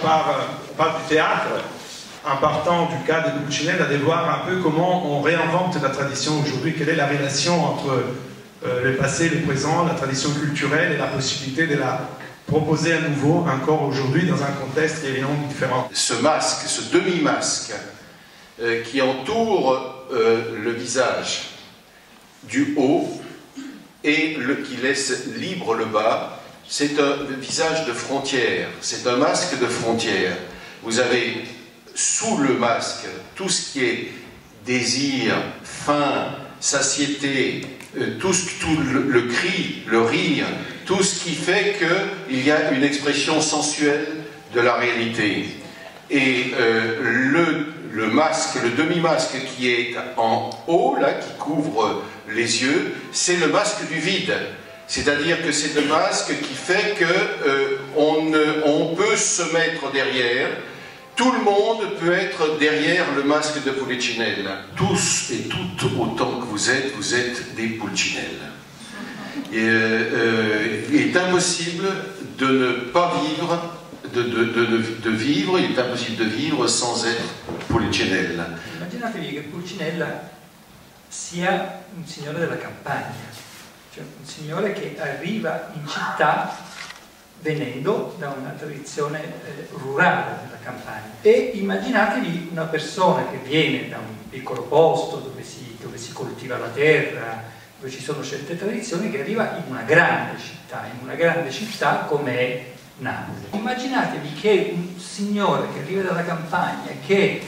on parle du théâtre, en partant du cas de Pulcinella, de voir un peu comment on réinvente la tradition aujourd'hui, quelle est la relation entre le passé, le présent, la tradition culturelle et la possibilité de la proposer à nouveau encore aujourd'hui dans un contexte qui est évidemment différent. Ce masque, ce demi-masque qui entoure le visage du haut et qui laisse libre le bas, c'est un visage de frontière, c'est un masque de frontière. Vous avez sous le masque tout ce qui est désir, faim, satiété, tout le cri, le rire, tout ce qui fait qu'il y a une expression sensuelle de la réalité. Et le masque, le demi-masque qui est en haut, là, qui couvre les yeux, c'est le masque du vide. C'est-à-dire que c'est le masque qui fait qu'on peut se mettre derrière. Tout le monde peut être derrière le masque de Pulcinella. Tous et toutes autant que vous êtes des Pulcinella. Il est impossible de ne pas vivre, de vivre, il est impossible de vivre sans être Pulcinella. Immaginatevi che Pulcinella sia un signore della campagna, cioè un signore che arriva in città venendo da una tradizione rurale della campagna. E immaginatevi una persona che viene da un piccolo posto dove si coltiva la terra, dove ci sono certe tradizioni, che arriva in una grande città come è Napoli. Immaginatevi che un signore che arriva dalla campagna, che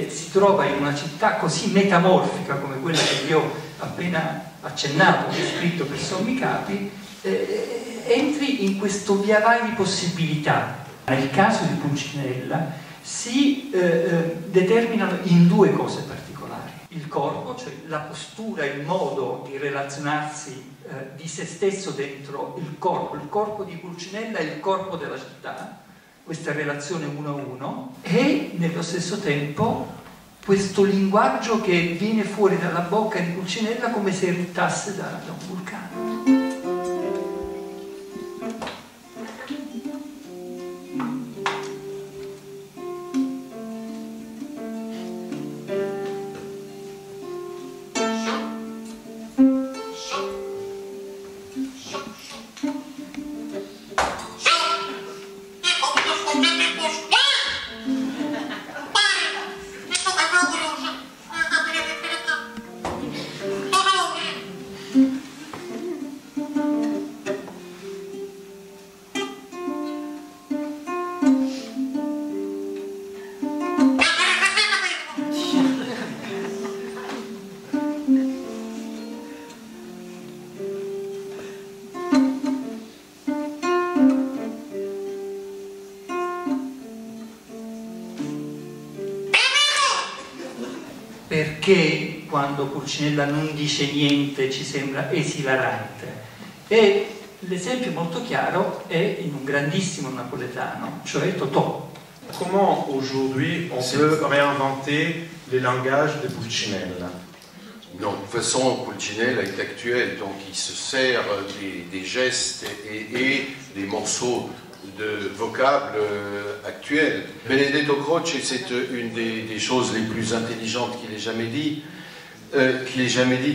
si trova in una città così metamorfica come quella che vi ho appena accennato, descritto per sommi capi, entri in questo via vai di possibilità. Nel caso di Pulcinella si determinano in due cose particolari: il corpo, cioè la postura, il modo di relazionarsi di se stesso dentro il corpo di Pulcinella e il corpo della città, questa relazione uno a uno, e nello stesso tempo questo linguaggio che viene fuori dalla bocca di Pulcinella come se eruttasse da un vulcano. Perché quando Pulcinella non dice niente ci sembra esilarante? E l'esempio molto chiaro è in un grandissimo napoletano, cioè Totò. Comment aujourd'hui on peut réinventer les langages de Pulcinella? Non, de toute façon, Pulcinella est actuel, donc il se sert des gestes et des morceaux de vocables actuels. Benedetto Croce, c'est une des choses les plus intelligentes qu'il ait jamais dit.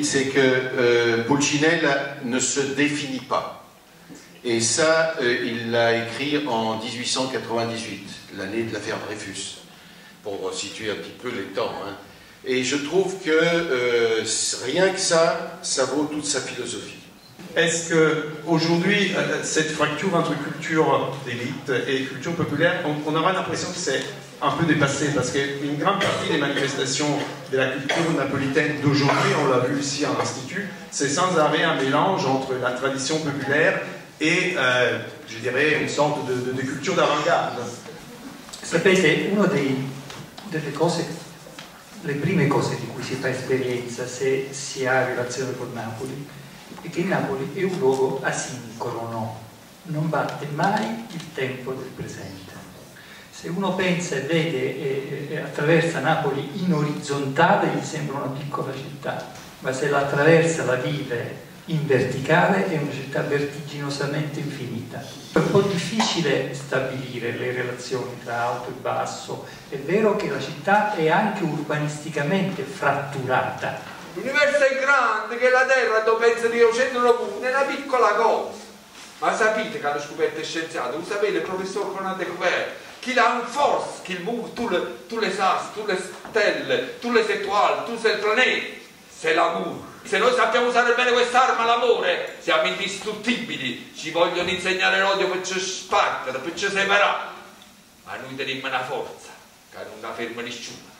C'est que Pulcinella ne se définit pas. Et ça, il l'a écrit en 1898, l'année de l'affaire Dreyfus, pour situer un petit peu les temps. Hein. Et je trouve que rien que ça vaut toute sa philosophie. Est-ce qu'aujourd'hui, cette fracture entre culture d'élite et culture populaire, on aura l'impression que c'est un peu dépassé, parce qu'une grande partie des manifestations de la culture napolitaine d'aujourd'hui, on l'a vu ici à l'Institut, c'est sans arrêt un mélange entre la tradition populaire et, je dirais, une sorte de culture d'avant-garde. Sapete, una delle cose, le prime cose di cui si fa esperienza se si ha relazione con Napoli, è che Napoli è un luogo asincrono, non batte mai il tempo del presente. Se uno pensa e vede e attraversa Napoli in orizzontale gli sembra una piccola città, ma se la attraversa, la vive in verticale e una città vertiginosamente infinita. È un po' difficile stabilire le relazioni tra alto e basso. È vero che la città è anche urbanisticamente fratturata. L'universo è grande, che la Terra dove pensa di oceano pure, è una piccola cosa. Ma sapete che hanno scoperto i scienziati? Lo sapete il professor Conate Couvert? Che ha un force, che muove tutte le astre, tutte le stelle, tutte le étoiles, tutti i pianeti. C'est l'amour. Se noi sappiamo usare bene quest'arma, l'amore, siamo indistruttibili. Ci vogliono insegnare l'odio per ci spartere, per ci separare. Ma noi teniamo una forza che non la ferma nessuno.